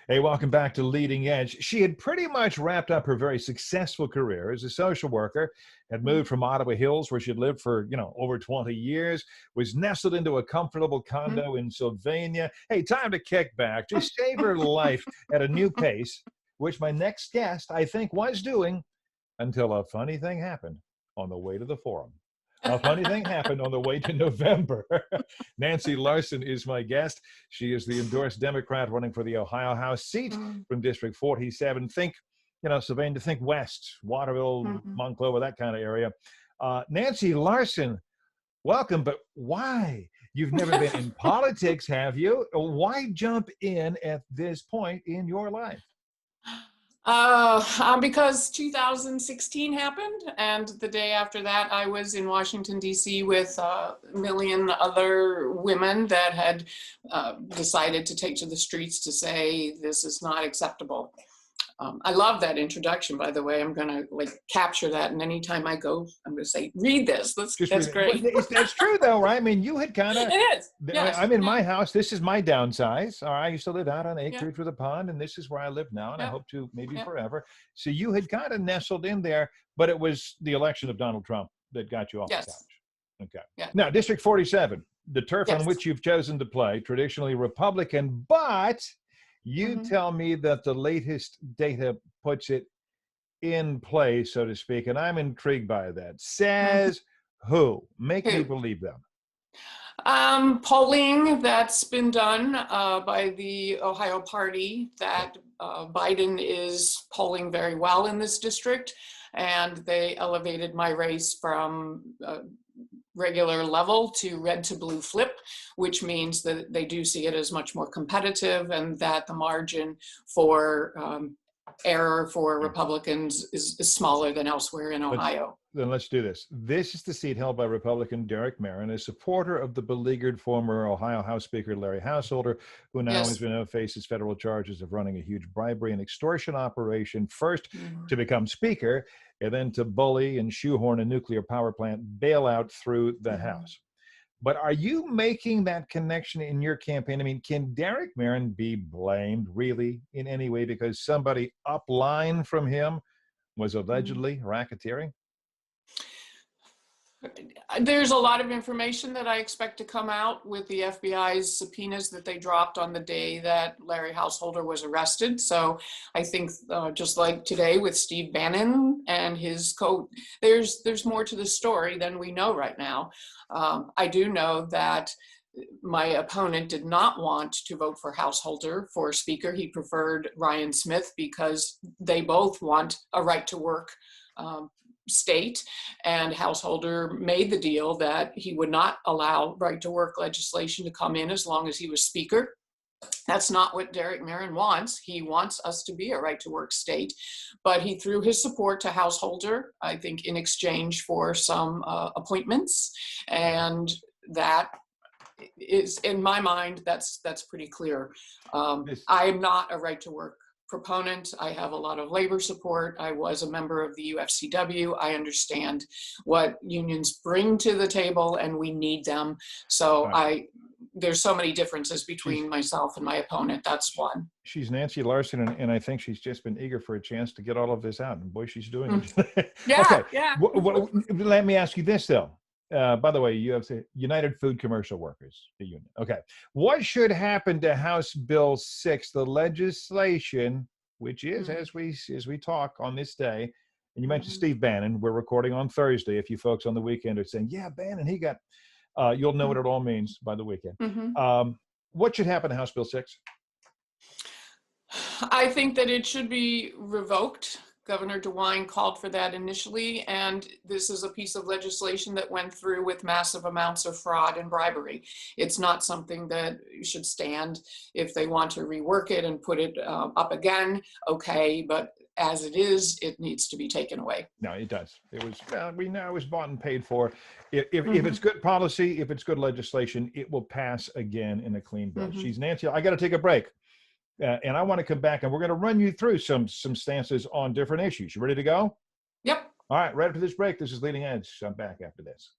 Hey, welcome back to Leading Edge. She had pretty much wrapped up her very successful career as a social worker, had moved from Ottawa Hills, where she'd lived for, over 20 years, was nestled into a comfortable Mhm. condo in Sylvania. Hey, time to kick back, just savor life at a new pace, which my next guest, I think, was doing until a funny thing happened on the way to the forum. A funny thing happened on the way to November. Nancy Larson is my guest. She is the endorsed Democrat running for the Ohio House seat Mhm. from District 47. Think, Sylvania, think west, Waterville, Mhm. Monclova, that kind of area. Nancy Larson, welcome, but why? You've never been in politics, have you? Why jump in at this point in your life? Because 2016 happened, and the day after that, I was in Washington, D.C. with a million other women that had decided to take to the streets to say this is not acceptable. I love that introduction, by the way. I'm going to capture that, and anytime I go, I'm going to say, "Read this." Just That's read it. Well, great. that's true, though, right? I mean, you had kind of. It is. Yes. I'm in Yeah. my house. This is my downsize. All right, I used to live out on Yeah. acreage with a pond, and this is where I live now, and I Yeah. hope to maybe Yeah. forever. So you had kind of nestled in there, but it was the election of Donald Trump that got you off the Yes. couch. Okay. Yeah. Now, District 47, the turf on Yes. which you've chosen to play, traditionally Republican, but you Hmm. tell me that the latest data puts it in play, so to speak, and I'm intrigued by that. Says who? Make me Who? believe them. Polling that's been done by the Ohio Party that Biden is polling very well in this district, and they elevated my race from regular level to red to blue flip, which means that they do see it as much more competitive, and that the margin for error for Republicans is smaller than elsewhere in Let's Ohio. then let's do this. This is the seat held by Republican Derek Merrin, a supporter of the beleaguered former Ohio House Speaker Larry Householder, who now Yes. faces federal charges of running a huge bribery and extortion operation, first to Mhm. become Speaker, and then to bully and shoehorn a nuclear power plant bailout through the Mhm. House. But are you making that connection in your campaign? I mean, can Derek Merrin be blamed really in any way because somebody upline from him was Mhm. allegedly racketeering? There's a lot of information that I expect to come out with the FBI's subpoenas that they dropped on the day that Larry Householder was arrested. So I think just like today with Steve Bannon and his there's more to the story than we know right now. I do know that my opponent did not want to vote for Householder for Speaker. He preferred Ryan Smith because they both want a right to work um, state, and Householder made the deal that he would not allow right to work legislation to come in as long as he was Speaker. That's not what Derek Merrin wants. He wants us to be a right to work state, but he threw his support to Householder, I think, in exchange for some appointments, and that is, in my mind, that's pretty clear. This I am not a right to work proponent. I have a lot of labor support. I was a member of the UFCW. I understand what unions bring to the table, and we need them. So right. there's so many differences She's between myself and my opponent. That's one. she's Nancy Larson, and I think she's just been eager for a chance to get all of this out. And boy, she's doing Mm. it. Yeah, Okay, yeah. let me ask you this though. By the way, you have the United Food Commercial Workers, the union. Okay, what should happen to House Bill 6, the legislation, which is Mm-hmm. as we talk on this day? And you mentioned Mm-hmm. Steve Bannon. We're recording on Thursday. If you folks on the weekend are saying, "Yeah, Bannon, he got," you'll know what it all means by the weekend. Mm-hmm. What should happen to House Bill 6? I think that it should be revoked. Governor DeWine called for that initially, and this is a piece of legislation that went through with massive amounts of fraud and bribery. It's not something that should stand. If they want to rework it and put it up again, okay, but as it is, it needs to be taken away. No, it does. It was, we know it was bought and paid for. If it's Mm-hmm. good policy, if it's good legislation, it will pass again in a clean bill. Mm-hmm. She's Nancy. I got to take a break. And I want to come back and we're going to run you through some stances on different issues. You ready to go? Yep. All right, right after this break, this is Leading Edge. I'm back after this.